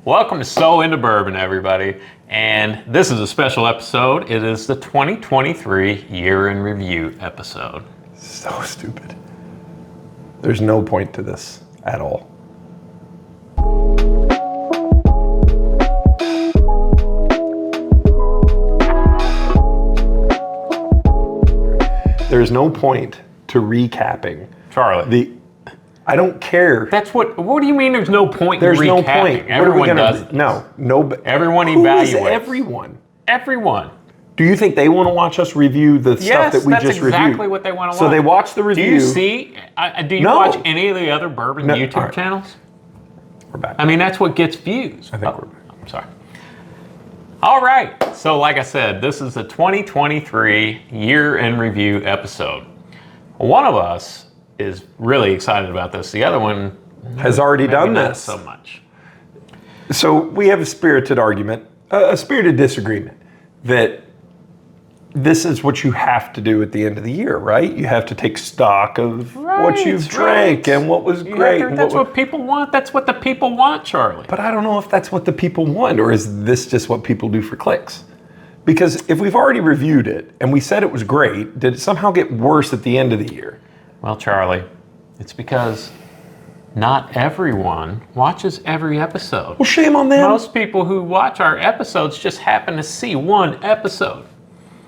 Welcome to So Into Bourbon, everybody. And this is a special episode. It is the 2023 Year in Review episode. So stupid. There's no point to this at all. There's no point to recapping. Charlie. I don't care. What do you mean there's no point There's in recapping? no point. Everyone does it. No. Everyone Who evaluates. is everyone? Everyone. Do you think they want to watch us review the stuff that we just reviewed? Yes, that's exactly what they want to watch. So they watch the review. Do you see, do you watch any of the other bourbon YouTube channels? We're back. I mean, that's what gets views. I think we're back. I'm sorry. All right. So like I said, this is the 2023 Year in Review episode. One of us is really excited about this. The other one has already done not this so much. So we have a spirited argument, a spirited disagreement that this is what you have to do at the end of the year, right? You have to take stock of what you've drank and what was great. That's what people want. That's what the people want, Charlie. But I don't know if that's what the people want, or is this just what people do for clicks? Because if we've already reviewed it and we said it was great, did it somehow get worse at the end of the year? Well, Charlie, it's because not everyone watches every episode. Well, shame on them. Most people who watch our episodes just happen to see one episode.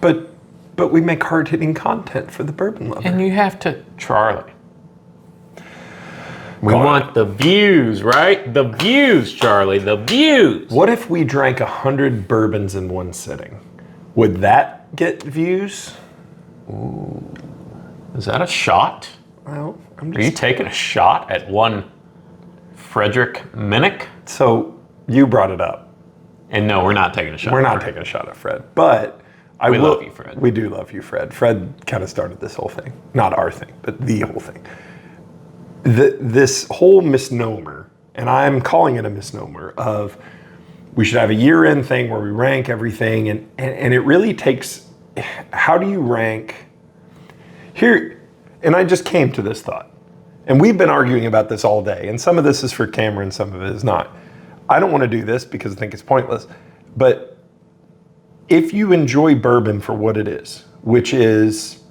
But we make hard-hitting content for the bourbon lover. And you have to, Charlie. We want the views, right? The views, Charlie, the views. What if we drank 100 bourbons in one sitting? Would that get views? Ooh. Is that a shot? Well, Are you taking a shot at one Frederick Minnick? So you brought it up. And no, we're not taking a shot. We're not taking a shot at Fred. But we love you, Fred. We do love you, Fred. Fred kind of started this whole thing. Not our thing, but the whole thing. This whole misnomer, and I'm calling it a misnomer, of we should have a year-end thing where we rank everything, and it really takes, how do you rank? Here, and I just came to this thought, and we've been arguing about this all day, and some of this is for camera and some of it is not. I don't want to do this because I think it's pointless, but if you enjoy bourbon for what it is, which is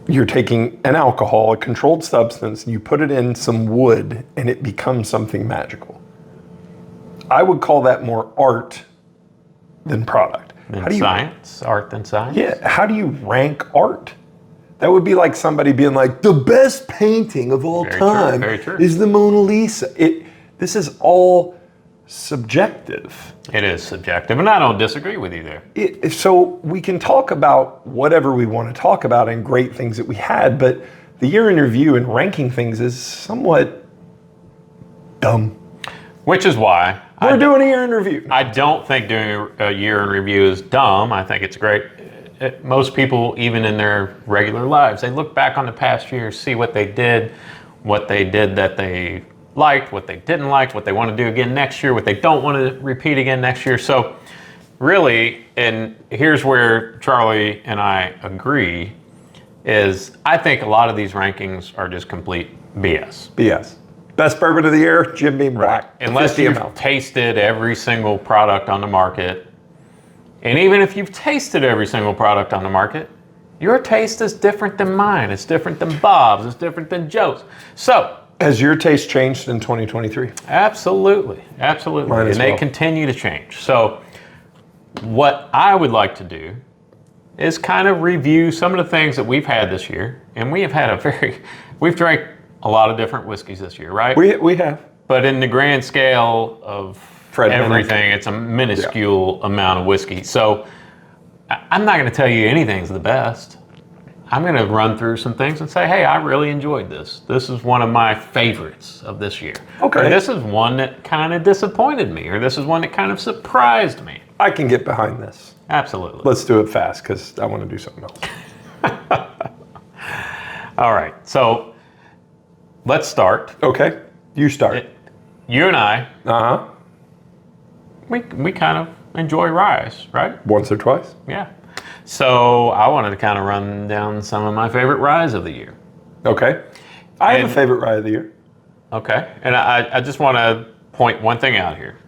you're taking an alcohol, a controlled substance, and you put it in some wood and it becomes something magical. I would call that more art than product. Science? Art than science? Yeah, how do you rank art? That would be like somebody being like, the best painting of all time is the Mona Lisa. This is all subjective. It is subjective, and I don't disagree with you there. So we can talk about whatever we want to talk about and great things that we had, but the year in review and ranking things is somewhat dumb. Which is why we're doing a year in review. I don't think doing a year in review is dumb. I think it's great. Most people, even in their regular lives, they look back on the past year, see what they did that they liked, what they didn't like, what they want to do again next year, what they don't want to repeat again next year. So really, and here's where Charlie and I agree, is I think a lot of these rankings are just complete BS. BS. Best bourbon of the year, Jim Beam Black. Unless you've tasted every single product on the market. And even if you've tasted every single product on the market, your taste is different than mine. It's different than Bob's. It's different than Joe's. So, has your taste changed in 2023? Absolutely. Mine as and they continue to change. So, what I would like to do is kind of review some of the things that we've had this year. And we have had we've drank a lot of different whiskeys this year, right? We have. But in the grand scale of everything, it's a minuscule amount of whiskey. So I'm not going to tell you anything's the best. I'm going to run through some things and say, hey, I really enjoyed this. This is one of my favorites of this year. Okay. Or this is one that kind of disappointed me, or this is one that kind of surprised me. I can get behind this. Absolutely. Let's do it fast because I want to do something else. All right. So let's start. Okay. You start. You and I. Uh-huh. We kind of enjoy Ryes, right? Once or twice. Yeah. So I wanted to kind of run down some of my favorite Ryes of the year. Okay. I have a favorite Rye of the year. Okay. And I just want to point one thing out here.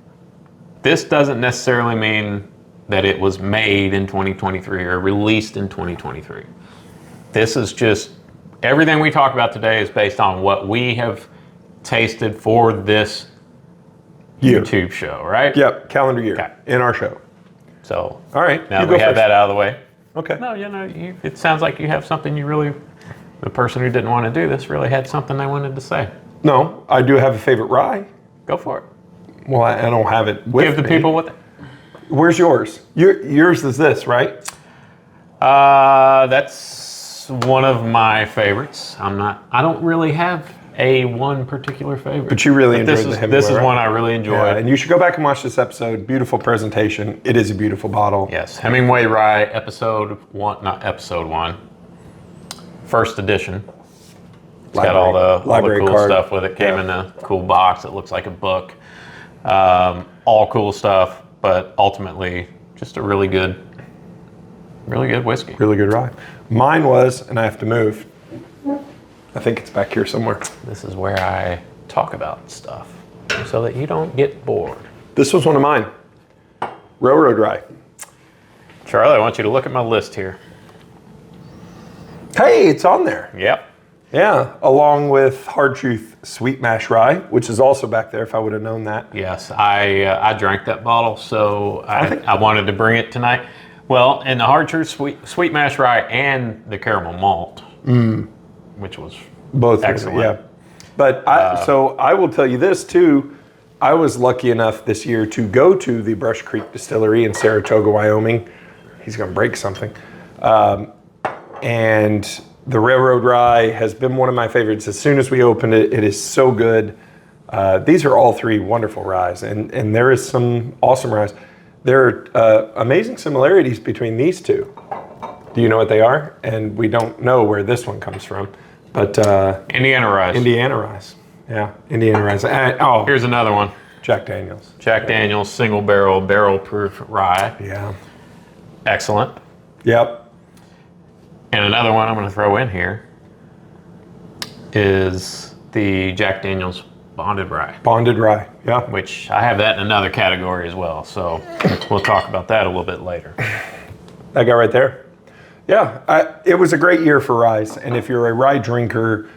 This doesn't necessarily mean that it was made in 2023 or released in 2023. This is just, everything we talk about today is based on what we have tasted for this YouTube show, right? Yep, calendar year Okay. in our show. So, all right, now that we have that out of the way. Okay. No, it sounds like you have something the person who didn't want to do this really had something they wanted to say. No, I do have a favorite rye. Go for it. Well, I don't have it with Give the me. people what. Where's yours? Yours is this, right? That's one of my favorites. I don't really have a one particular favorite. But you really enjoyed the Hemingway, This is right? one I really enjoyed. Yeah, and you should go back and watch this episode. Beautiful presentation. It is a beautiful bottle. Yes, Hemingway Rye, episode 1, not episode 1, first edition. It's got all the cool card. stuff with it. Came in a cool box. It looks like a book. All cool stuff, but ultimately just a really good whiskey. Really good rye. Mine was, and I have to move. I think it's back here somewhere. This is where I talk about stuff so that you don't get bored. This was one of mine. Railroad Rye. Charlie, I want you to look at my list here. Hey, it's on there. Yep. Yeah, along with Hard Truth Sweet Mash Rye, which is also back there if I would have known that. Yes, I drank that bottle, so I wanted to bring it tonight. Well, and the Hard Truth Sweet Mash Rye and the caramel malt, which was both excellent. Yeah, but so I will tell you this too. I was lucky enough this year to go to the Brush Creek Distillery in Saratoga, Wyoming. He's gonna break something, and the Railroad Rye has been one of my favorites. As soon as we opened it, it is so good. These are all three wonderful ryes, and there is some awesome ryes. There are amazing similarities between these two. Do you know what they are? And we don't know where this one comes from, but Indiana Ryes. Indiana Ryes. Yeah, Indiana Ryes. Here's another one. Jack Daniels. Jack Daniels single barrel proof rye. Yeah. Excellent. Yep. And another one I'm going to throw in here is the Jack Daniels Bonded Rye. Bonded Rye. Yeah. Which I have that in another category as well. So we'll talk about that a little bit later. That guy right there. Yeah, it was a great year for ryes. And if you're a rye drinker,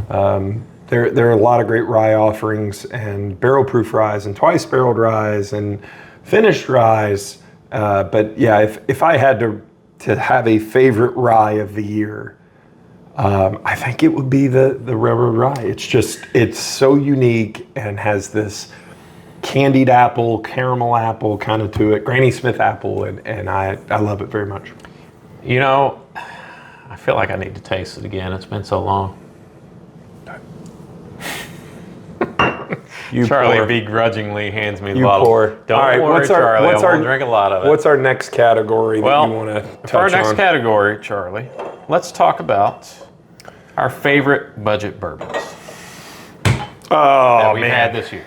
there are a lot of great rye offerings and barrel proof ryes and twice barreled ryes and finished ryes. But yeah, if I had to have a favorite rye of the year, I think it would be the Railroad Rye. It's so unique and has this candied apple, caramel apple kind of to it, Granny Smith apple, and I love it very much. You know, I feel like I need to taste it again. It's been so long. Charlie begrudgingly hands me the bottle. Pour. Don't All right, worry, Charlie. I won't drink a lot of it. What's our next category that you want to touch on? For our next category, Charlie, let's talk about our favorite budget bourbons that we've had this year.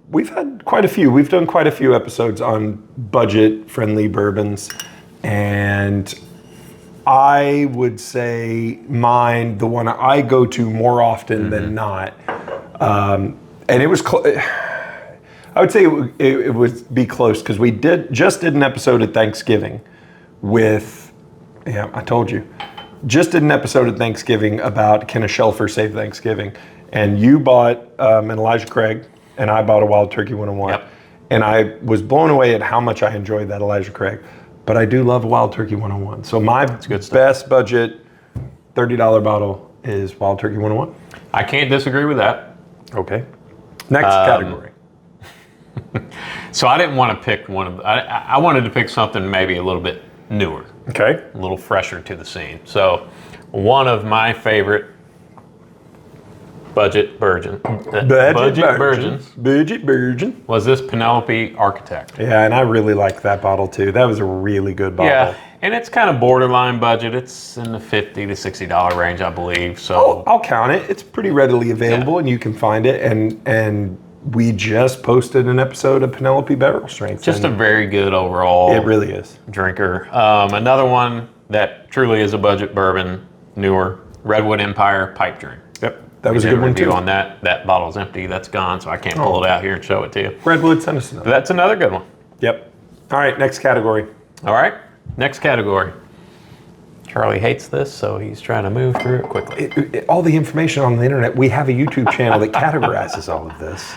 We've had quite a few. We've done quite a few episodes on budget-friendly bourbons, and I would say mine, the one I go to more often than not, and it was, I would say it would be close because we just did an episode at Thanksgiving with, I told you, just did an episode at Thanksgiving about can a shelfer save Thanksgiving, and you bought an Elijah Craig, and I bought a Wild Turkey 101, Yep. and I was blown away at how much I enjoyed that Elijah Craig. But I do love Wild Turkey 101. So my best budget $30 bottle is Wild Turkey 101. I can't disagree with that. Okay. Next category. So I didn't want to pick one of. I wanted to pick something maybe a little bit newer, Okay. a little fresher to the scene. So one of my favorite budget virgins Budget virgin. was this Penelope Architect. Yeah, and I really liked that bottle too. That was a really good bottle. Yeah, and it's kind of borderline budget. It's in the $50 to $60 range, I believe. So Oh, I'll count it. It's pretty readily available, and you can find it. And we just posted an episode of Penelope Barrel Strength. just a very good overall It really is. drinker. Another one that truly is a budget bourbon, newer, Redwood Empire Pipe Dream. Yep. That was a good one too. On that. That bottle's empty. That's gone, so I can't pull it out here and show it to you. Redwood, send us another. That's another good one. Yep. All right, next category. All right, next category. Charlie hates this, so he's trying to move through it quickly. All the information on the internet, we have a YouTube channel that categorizes all of this.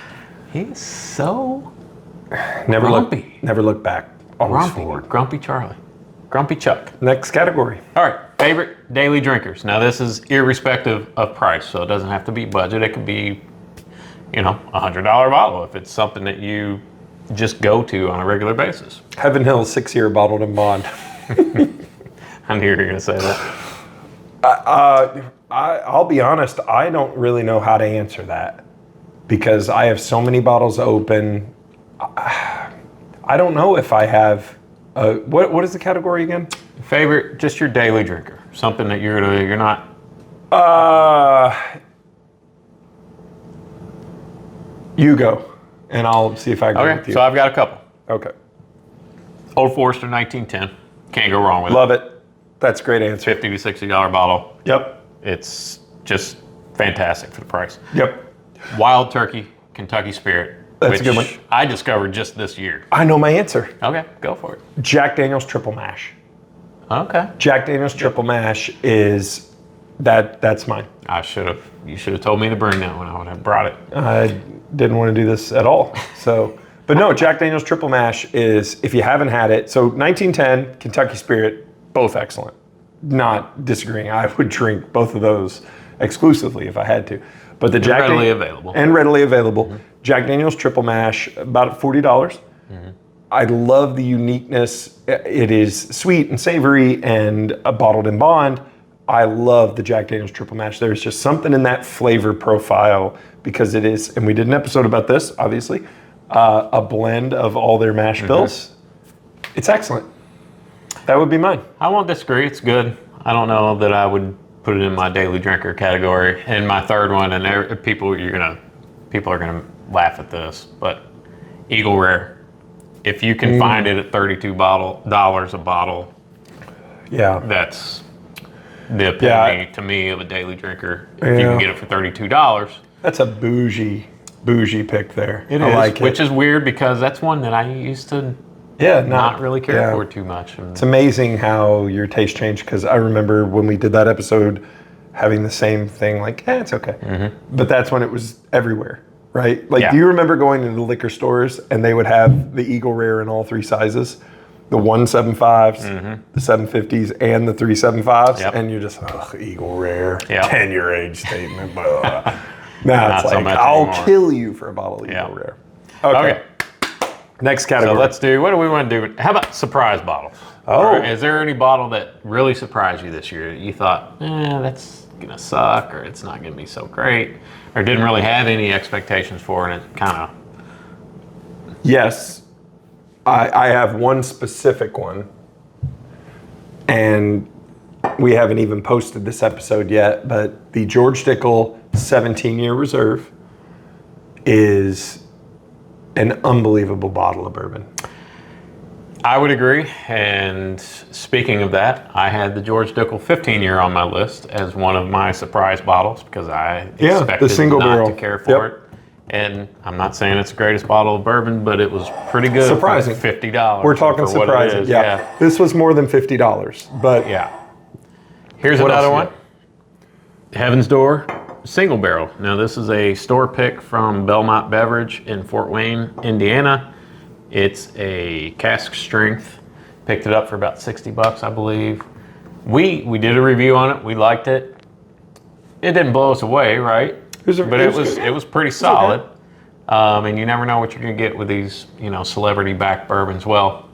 He's so Never grumpy. Never look back. Always Grumpy. forward. Grumpy Charlie. Grumpy Chuck. Next category. All right, favorite daily drinkers. Now this is irrespective of price, so it doesn't have to be budget. It could be, $100 bottle if it's something that you just go to on a regular basis. Heaven Hill 6-year bottled in bond. I knew you were going to say that. I'll be honest, I don't really know how to answer that because I have so many bottles open. I don't know if I have. What is the category again? Favorite, just your daily drinker. Something that you're not. You go, and I'll see if I agree with Okay, you. so I've got a couple. Okay. Old Forester 1910. Can't go wrong with it. Love it. That's a great answer. $50 to $60 bottle. Yep. It's just fantastic for the price. Yep. Wild Turkey Kentucky Spirit. That's a good one. I discovered just this year. I know my answer. Okay, go for it. Jack Daniel's Triple Mash. Okay. Jack Daniel's Triple Mash is that's mine. You should have told me to bring that one. I would have brought it. I didn't want to do this at all. So, but no, Jack Daniel's Triple Mash is, if you haven't had it, so 1910, Kentucky Spirit, both excellent. Not disagreeing. I would drink both of those exclusively if I had to. But the Jack readily available. And readily available. Mm-hmm. Jack Daniel's Triple Mash, about $40. Mm-hmm. I love the uniqueness. It is sweet and savory and bottled in bond. I love the Jack Daniel's Triple Mash. There's just something in that flavor profile because it is, and we did an episode about this, obviously, a blend of all their mash bills. It's excellent. That would be mine. I won't disagree. It's good. I don't know that I would put it in my daily drinker category. And my third one, and people are gonna laugh at this, but Eagle Rare. If you can find it at $32 a bottle, yeah, that's the epitome to me of a daily drinker. If you can get it for $32, that's a bougie pick there. It is, like which is weird because that's one that I used to not really care for too much. It's amazing how your taste changed because I remember when we did that episode having the same thing, like, it's okay. Mm-hmm. But that's when it was everywhere, right? Like, do you remember going into the liquor stores and they would have the Eagle Rare in all three sizes? The 175s, the 750s, and the 375s, and you're just, Eagle Rare, 10-year age statement. Now it's like, I'll kill you for a bottle of Eagle Rare. Okay. Next category. So let's do, what do we want to do? How about surprise bottles? Or is there any bottle that really surprised you this year that you thought, that's going to suck, or it's not going to be so great, or didn't really have any expectations for, and it kind of... Yes. I have one specific one, and we haven't even posted this episode yet, but the George Dickel 17-year reserve is an unbelievable bottle of bourbon. I would agree, and speaking of that, I had the George Dickel 15-year on my list as one of my surprise bottles because I expected the single not barrel. to care for it. And I'm not saying it's the greatest bottle of bourbon, but it was pretty good. Surprising. For $50. We're talking surprising. Yeah. This was more than $50, but Here's another one. Heaven's Door single barrel. Now this is a store pick from Belmont Beverage in Fort Wayne, Indiana. It's a cask strength. Picked it up for about $60, I believe. We did a review on it. We liked it. It didn't blow us away, right? It was pretty solid. Okay. And you never know what you're gonna get with these, celebrity backed bourbons. Well,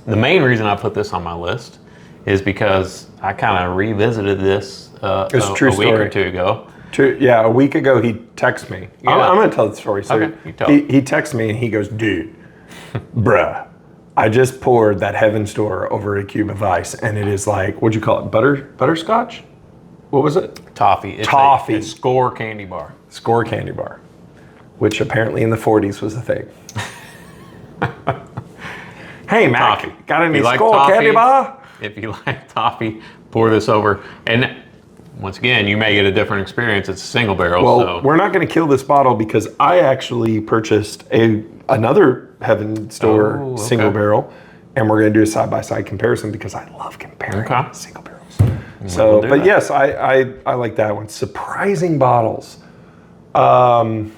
the main reason I put this on my list is because I kind of revisited this a week or two ago. True. Yeah, a week ago he texted me. Yeah. I'm gonna tell the story. So he texted me and he goes, dude, bruh, I just poured that Heaven's Door over a cube of ice, and it is like, what'd you call it? Butterscotch? What was it? Toffee. It's Score candy bar. Score candy bar, which apparently in the 40s was a thing. Hey, Mac, got any Score candy bar? If you like toffee, pour this over. And once again, you may get a different experience. It's a single barrel. Well, so we're not going to kill this bottle because I actually purchased another Heaven Store single barrel, and we're going to do a side-by-side comparison because I love comparing single barrels. So, but yes, I like that one. Surprising bottles. Man,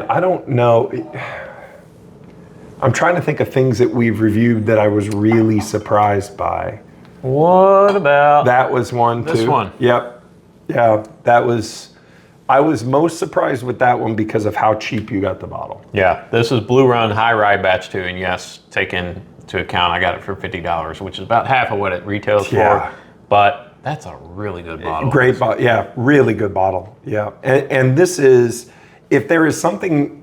I don't know. I'm trying to think of things that we've reviewed that I was really surprised by. What about that? Was one too. This one. Yep. Yeah, that was. I was most surprised with that one because of how cheap you got the bottle. Yeah, this is Blue Run High Rye Batch 2, and yes, take into account I got it for $50, which is about half of what it retails for. But that's a really good bottle. Great bottle. Yeah, really good bottle. Yeah, and this is, if there is something.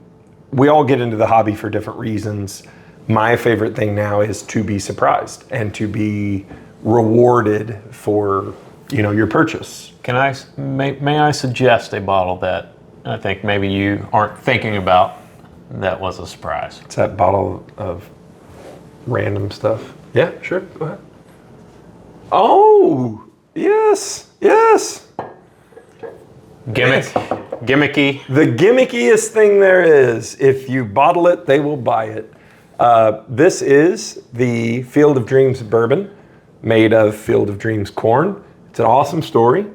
We all get into the hobby for different reasons. My favorite thing now is to be surprised and to be rewarded for, your purchase. May I suggest a bottle that I think maybe you aren't thinking about that was a surprise? It's that bottle of random stuff. Yeah, sure. Go ahead. Oh, yes. Gimmicky. The gimmickiest thing there is. If you bottle it, they will buy it. This is the Field of Dreams bourbon made of Field of Dreams corn. It's an awesome story.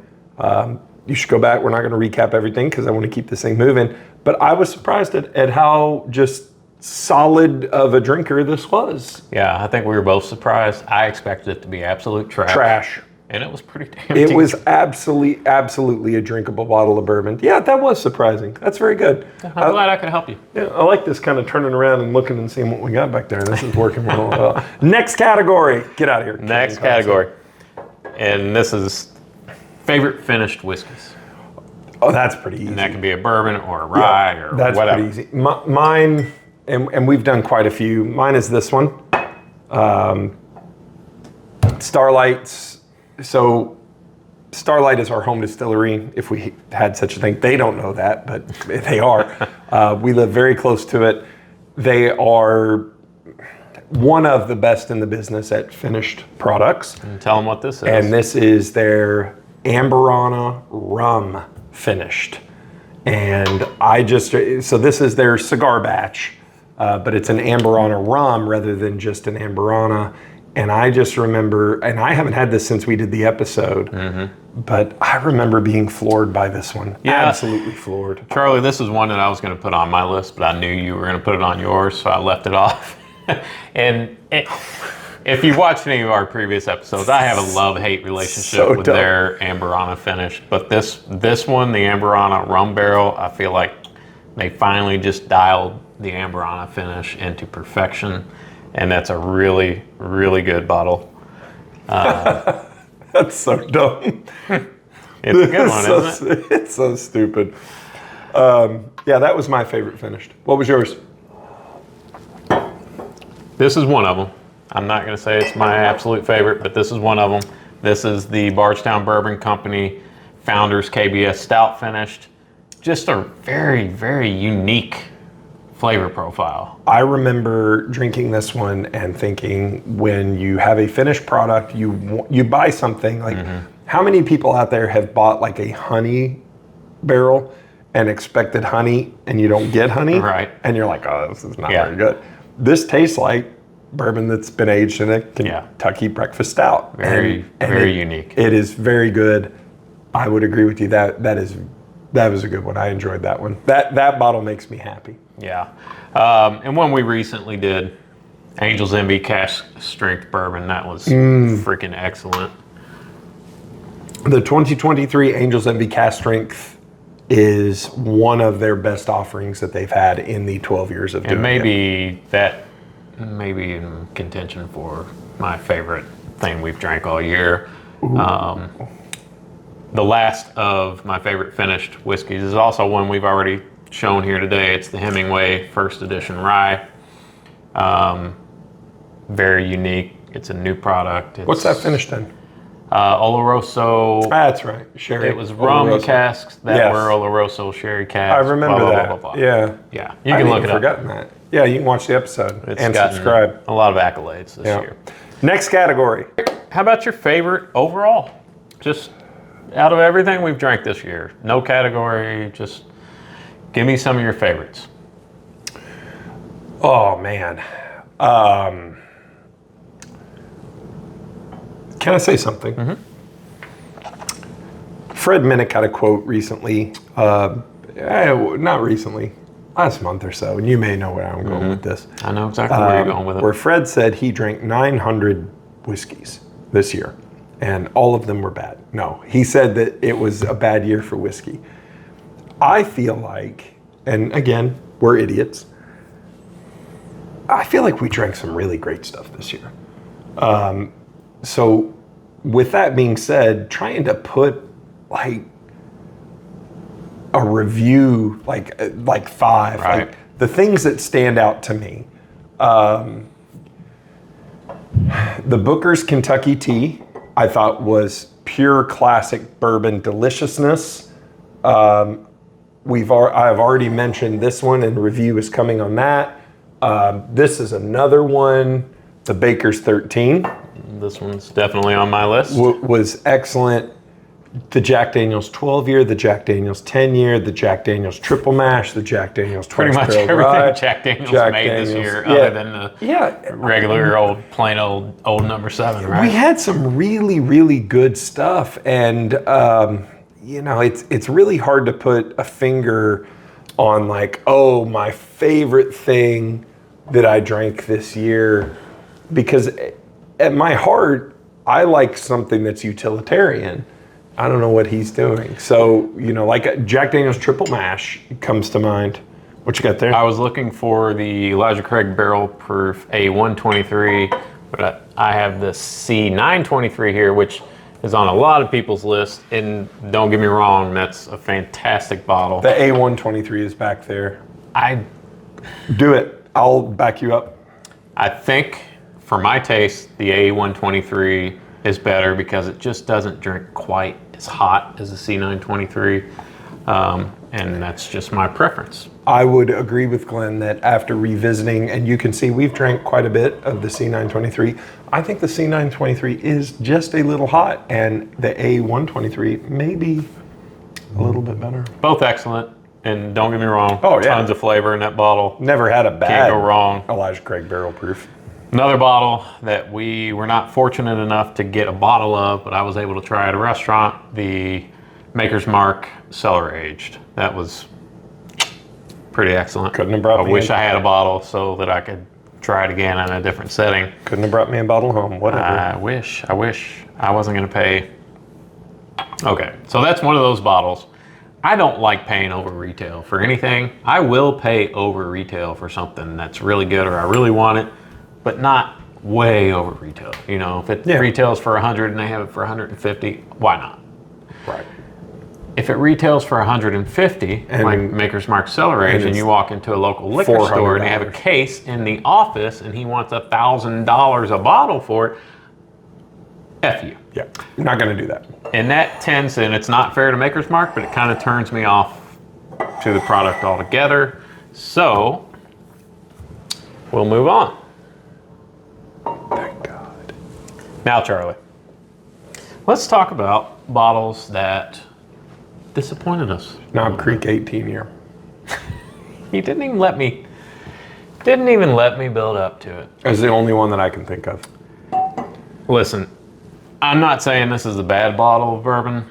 You should go back. We're not going to recap everything because I want to keep this thing moving. But I was surprised at how just solid of a drinker this was. Yeah, I think we were both surprised. I expected it to be absolute trash. And it was pretty damn It was absolutely a drinkable bottle of bourbon. Yeah, that was surprising. That's very good. I'm glad I could help you. Yeah, I like this kind of turning around and looking and seeing what we got back there. This is working real well. Next category. Get out of here. Next category. And this is favorite finished whiskeys. Oh, that's pretty easy. And that can be a bourbon or a rye or that's whatever. Pretty easy. Mine, and we've done quite a few. Mine is this one. Starlight's. So Starlight is our home distillery, if we had such a thing. They don't know that, but they are. We live very close to it. They are one of the best in the business at finished products. And tell them what this is. And this is their Amberana rum finished. And so this is their cigar batch, but it's an Amberana rum rather than just an Amberana. And I just remember, and I haven't had this since we did the episode, but I remember being floored by this one. Yeah. Absolutely floored. Charlie, this is one that I was going to put on my list, but I knew you were going to put it on yours, so I left it off. And if you watched any of our previous episodes, I have a love-hate relationship with their Amberana finish. But this one, the Amberana rum barrel, I feel like they finally just dialed the Amberana finish into perfection. And that's a really, really good bottle. That's so dumb. It's a good one, isn't it? It's so stupid. Yeah, that was my favorite finished. What was yours? This is one of them. I'm not going to say it's my absolute favorite, but this is one of them. This is the Bardstown Bourbon Company Founders KBS Stout finished. Just a very, very unique flavor profile. I remember drinking this one and thinking, when you have a finished product, you buy something like, how many people out there have bought like a honey barrel and expected honey and you don't get honey? Right. And you're like, oh, this is not very good. This tastes like bourbon that's been aged in a Kentucky breakfast stout. Very unique. It is very good. I would agree with you. That was a good one. I enjoyed that one. That bottle makes me happy. Yeah. And one we recently did, Angel's Envy Cask Strength Bourbon, that was freaking excellent. The 2023 Angel's Envy Cask Strength is one of their best offerings that they've had in the 12 years of doing it. Maybe in contention for my favorite thing we've drank all year. The last of my favorite finished whiskeys is also one we've already shown here today. It's the Hemingway First Edition Rye. Very unique. It's a new product. What's that finished in? Oloroso. That's right. Sherry. It was rum casks that were Oloroso sherry casks. I remember that. Blah, blah, blah. Yeah. Yeah. You can look it up. Forgotten that. Yeah, you can watch the episode and subscribe. A lot of accolades this year. Next category. How about your favorite overall? Just out of everything we've drank this year, no category, just give me some of your favorites. Oh, man. Can I say something? Mm-hmm. Fred Minnick had a quote recently, not recently, last month or so, and you may know where I'm going with this. I know exactly where you're going with it. Where Fred said he drank 900 whiskeys this year, and all of them were bad. No, he said that it was a bad year for whiskey. I feel like, and again, we're idiots, I feel like we drank some really great stuff this year. So with that being said, trying to put like a review, like 5, Right. like the things that stand out to me. The Booker's Kentucky Tea, I thought was pure classic bourbon deliciousness. I've already mentioned this one, and review is coming on that. This is another one, the Baker's 13. This one's definitely on my list. Was excellent. The Jack Daniel's 12-year, the Jack Daniel's 10-year, the Jack Daniel's triple mash, the Jack Daniel's Pretty much twice everything barrel rye, Jack Daniel's Jack made this Daniel's, year, yeah. other than the regular plain old number 7, right? We had some really, really good stuff, and it's really hard to put a finger on like, oh, my favorite thing that I drank this year, because at my heart, I like something that's utilitarian. I don't know what he's doing. So, like Jack Daniel's triple mash comes to mind. What you got there? I was looking for the Elijah Craig Barrel Proof A123, but I have the C923 here, which is on a lot of people's list. And don't get me wrong, that's a fantastic bottle. The A123 is back there. I Do it. I'll back you up. I think, for my taste, the A123 is better because it just doesn't drink quite as hot as the C923, and that's just my preference. I would agree with Glenn that after revisiting, and you can see we've drank quite a bit of the C923, I think the C923 is just a little hot, and the A123 maybe a little bit better. Both excellent, and don't get me wrong, Oh, yeah. tons of flavor in that bottle. Never had a bad Can't go wrong. Elijah Craig Barrel Proof. Another bottle that we were not fortunate enough to get a bottle of, but I was able to try at a restaurant, the Maker's Mark Cellar Aged. That was pretty excellent. Couldn't have brought I me wish in. I had a bottle so that I could try it again in a different setting. Couldn't have brought me a bottle home. Whatever. I wish I wasn't going to pay. Okay, so that's one of those bottles. I don't like paying over retail for anything. I will pay over retail for something that's really good or I really want it, but not way over retail. If it retails for 100 and they have it for 150, why not? Right. If it retails for 150, like Maker's Mark Cellar Aged, and you walk into a local liquor store and they have a case in the office and he wants $1,000 a bottle for it, F you. Yeah, you're not going to do that. And that tends, and it's not fair to Maker's Mark, but it kind of turns me off to the product altogether. So, we'll move on. Thank God. Now, Charlie, let's talk about bottles that disappointed us. Knob Creek 18 year. He didn't even let me build up to it. That's the only one that I can think of. Listen, I'm not saying this is a bad bottle of bourbon,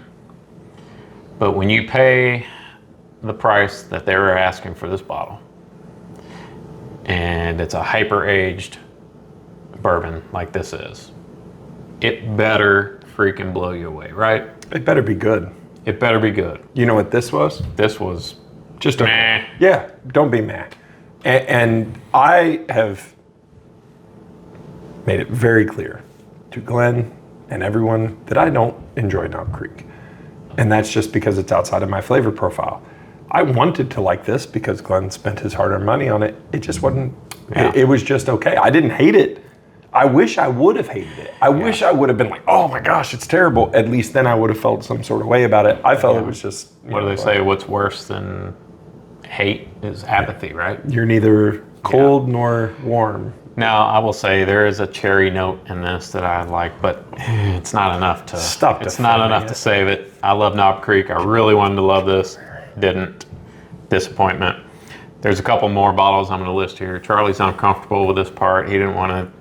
but when you pay the price that they were asking for this bottle, and it's a hyper-aged bourbon like this is, it better freaking blow you away, right? It better be good. It better be good. You know what this was? This was Just meh. Yeah, don't be mad. And I have made it very clear to Glenn and everyone that I don't enjoy Knob Creek. And that's just because it's outside of my flavor profile. I wanted to like this because Glenn spent his hard-earned money on it. It just wasn't, it was just okay. I didn't hate it. I wish I would have hated it. I wish I would have been like, oh my gosh, it's terrible. At least then I would have felt some sort of way about it. I felt it was just... What do they say? What's worse than hate is apathy, right? You're neither cold nor warm. Now, I will say there is a cherry note in this that I like, but it's not enough to. It's not enough to save it. I love Knob Creek. I really wanted to love this. Didn't. Disappointment. There's a couple more bottles I'm going to list here. Charlie's uncomfortable with this part. He didn't want to.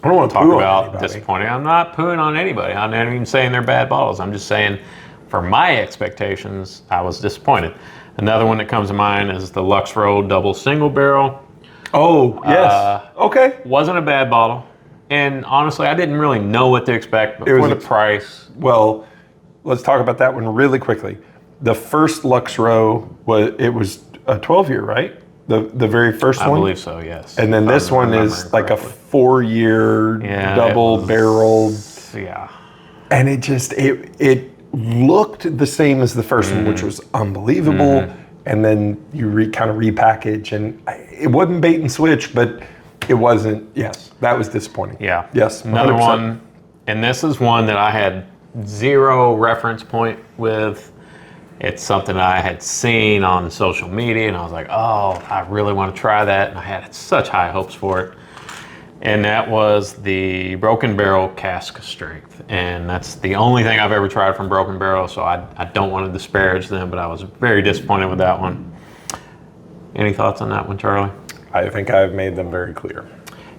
I don't want to talk about disappointing. I'm not pooing on anybody. I'm not even saying they're bad bottles. I'm just saying, for my expectations, I was disappointed. Another one that comes to mind is the Lux Road Double Single Barrel. Oh, yes. Okay. Wasn't a bad bottle. And honestly, I didn't really know what to expect, but for the price. Well, let's talk about that one really quickly. The first Lux Row, it was a 12-year, right? The very first one? I believe so, yes. And then this one is like a 4-year double-barreled. Yeah. And it just, it looked the same as the first one, which was unbelievable. And then you kind of repackage, and it wasn't bait and switch, but it wasn't, yes, that was disappointing. Yeah. Yes. 100%. Another one, and this is one that I had zero reference point with. It's something that I had seen on social media, and I was like, oh, I really want to try that. And I had such high hopes for it. And that was the Broken Barrel Cask Strength. And that's the only thing I've ever tried from Broken Barrel, so I don't want to disparage them, but I was very disappointed with that one. Any thoughts on that one, Charlie? I think I've made them very clear.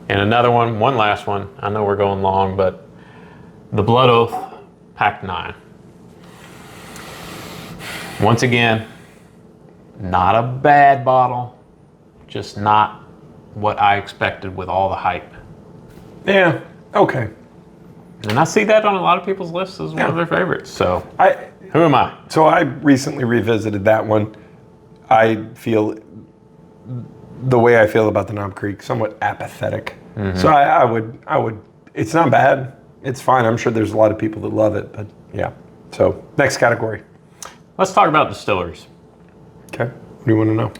And another one last one. I know we're going long, but the Blood Oath Pack 9. Once again, not a bad bottle, just not what I expected with all the hype. Yeah, okay. And I see that on a lot of people's lists as one of their favorites. So, who am I? So I recently revisited that one. I feel the way I feel about the Knob Creek, somewhat apathetic. So I would, it's not bad. It's fine. I'm sure there's a lot of people that love it, but yeah. So next category. Let's talk about distilleries. Okay. What do you want to know?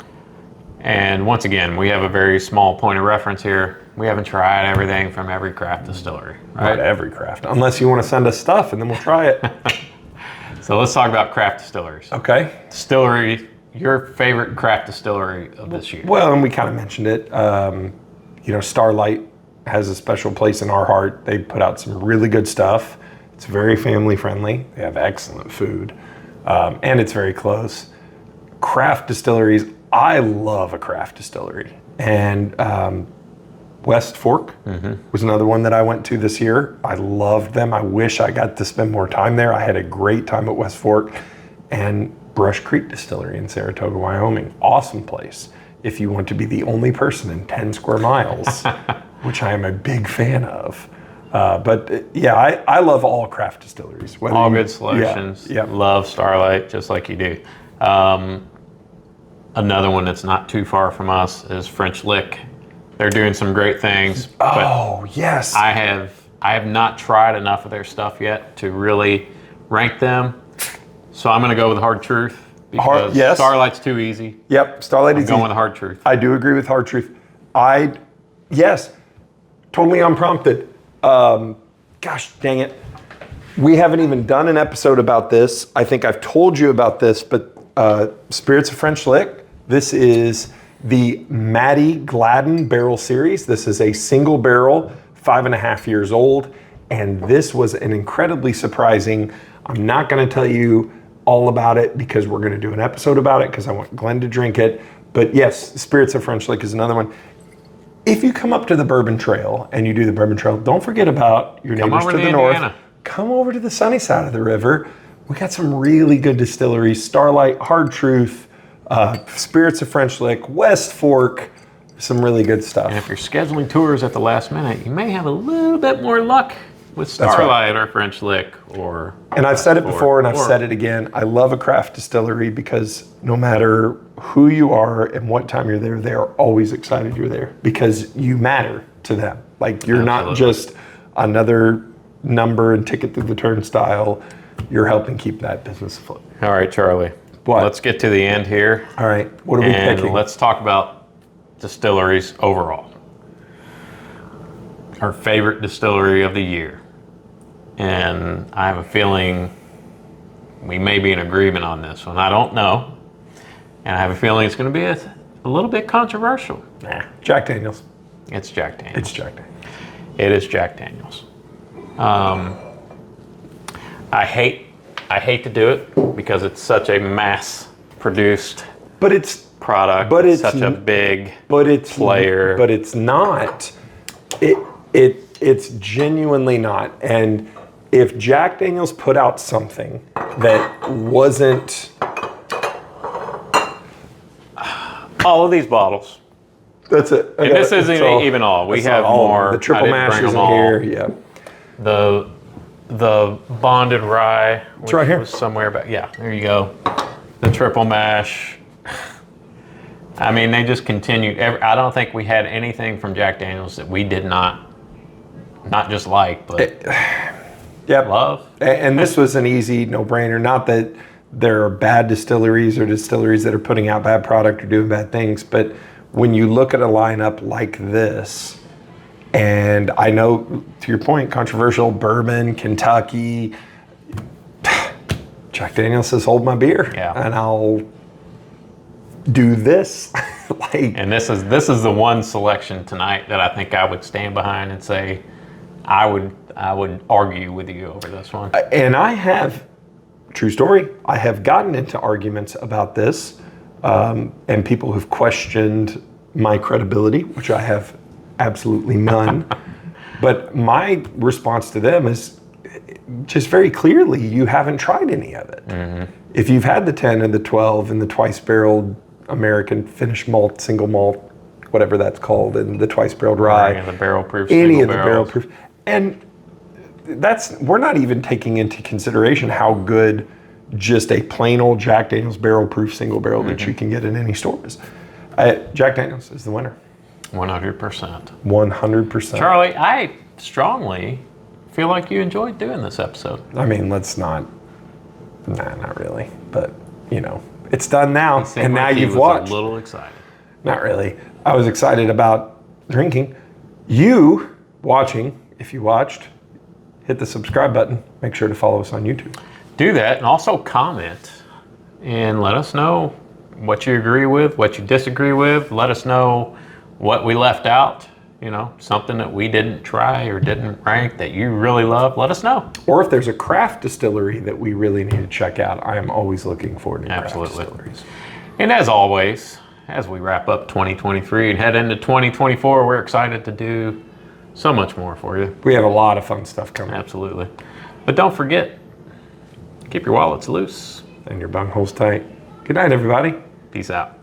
And once again, we have a very small point of reference here. We haven't tried everything from every craft distillery, right? Not every craft, unless you want to send us stuff and then we'll try it. So let's talk about craft distilleries. Okay. Distillery, your favorite craft distillery of this year? Well, and we kind of mentioned it. Starlight has a special place in our heart. They put out some really good stuff. It's very family friendly. They have excellent food. And it's very close. Craft distilleries, I love a craft distillery. And West Fork was another one that I went to this year. I loved them. I wish I got to spend more time there. I had a great time at West Fork. And Brush Creek Distillery in Saratoga, Wyoming. Awesome place. If you want to be the only person in 10 square miles, which I am a big fan of. But I love all craft distilleries. All good selections. Yeah. Love Starlight, just like you do. Another one that's not too far from us is French Lick. They're doing some great things. Oh, yes. I have not tried enough of their stuff yet to really rank them. So I'm going to go with Hard Truth because Starlight's too easy. Yep, Starlight is easy. I'm going with Hard Truth. I do agree with Hard Truth. Totally unprompted. Gosh dang it. We haven't even done an episode about this. I think I've told you about this, but Spirits of French Lick, this is the Matty Gladden Barrel Series. This is a single barrel, 5.5 years old, and this was an incredibly surprising. I'm not going to tell you all about it because we're going to do an episode about it because I want Glenn to drink it. But yes, Spirits of French Lick is another one. If you come up to the Bourbon Trail and you do the Bourbon Trail, don't forget about your neighbors to the north. Come over to the sunny side of the river. We got some really good distilleries: Starlight, Hard Truth, Spirits of French Lick, West Fork, some really good stuff. And if you're scheduling tours at the last minute, you may have a little bit more luck with Starlight or French Lick or... And I've said it before and I've said it again. I love a craft distillery because no matter who you are and what time you're there, they are always excited you're there because you matter to them. Like you're not just another number and ticket through the turnstile. You're helping keep that business afloat. All right, Charlie. What? Let's get to the end here. All right. What are we picking? Let's talk about distilleries overall. Our favorite distillery of the year. And I have a feeling we may be in agreement on this one. I don't know. And I have a feeling it's going to be a little bit controversial. Jack Daniels. It's Jack Daniels. It's Jack Daniels. It is Jack Daniels. I hate to do it because it's such a mass-produced product. But it's such a big it's player. But it's not. It's genuinely not. And if Jack Daniels put out something that wasn't all of these bottles. That's it. And this isn't even all. We have more. The triple mash is in here. Yeah. The bonded rye, which right here. was somewhere back. Yeah, there you go. The triple mash. I mean, they just continued. I don't think we had anything from Jack Daniels that we did not just like, but love. And this was an easy no-brainer. Not that there are bad distilleries or distilleries that are putting out bad product or doing bad things, but when you look at a lineup like this, and I know, to your point, controversial, bourbon, Kentucky, Jack Daniels says, hold my beer, and I'll do this. And this is the one selection tonight that I think I would stand behind and say, I would argue with you over this one. And I have, true story, I have gotten into arguments about this, and people have questioned my credibility, which I have absolutely none. But my response to them is just very clearly, you haven't tried any of it. Mm-hmm. If you've had the 10 and the 12 and the twice barreled American finished malt, single malt, whatever that's called, and the twice barreled rye, any of the barrel proof, and we're not even taking into consideration how good just a plain old Jack Daniels barrel proof single barrel that you can get in any store is. Jack Daniels is the winner. 100%. 100%. Charlie, I strongly feel like you enjoyed doing this episode. I mean, not really. But, it's done now. And now you've watched. A little excited. Not really. I was excited about drinking. You watching, if you watched, hit the subscribe button. Make sure to follow us on YouTube. Do that, and also comment and let us know what you agree with, what you disagree with. Let us know what we left out, something that we didn't try or didn't rank that you really love. Let us know. Or if there's a craft distillery that we really need to check out, I am always looking forward to craft distilleries. And as always, as we wrap up 2023 and head into 2024, we're excited to do so much more for you. We have a lot of fun stuff coming. Absolutely. But don't forget, keep your wallets loose. And your bungholes tight. Good night, everybody. Peace out.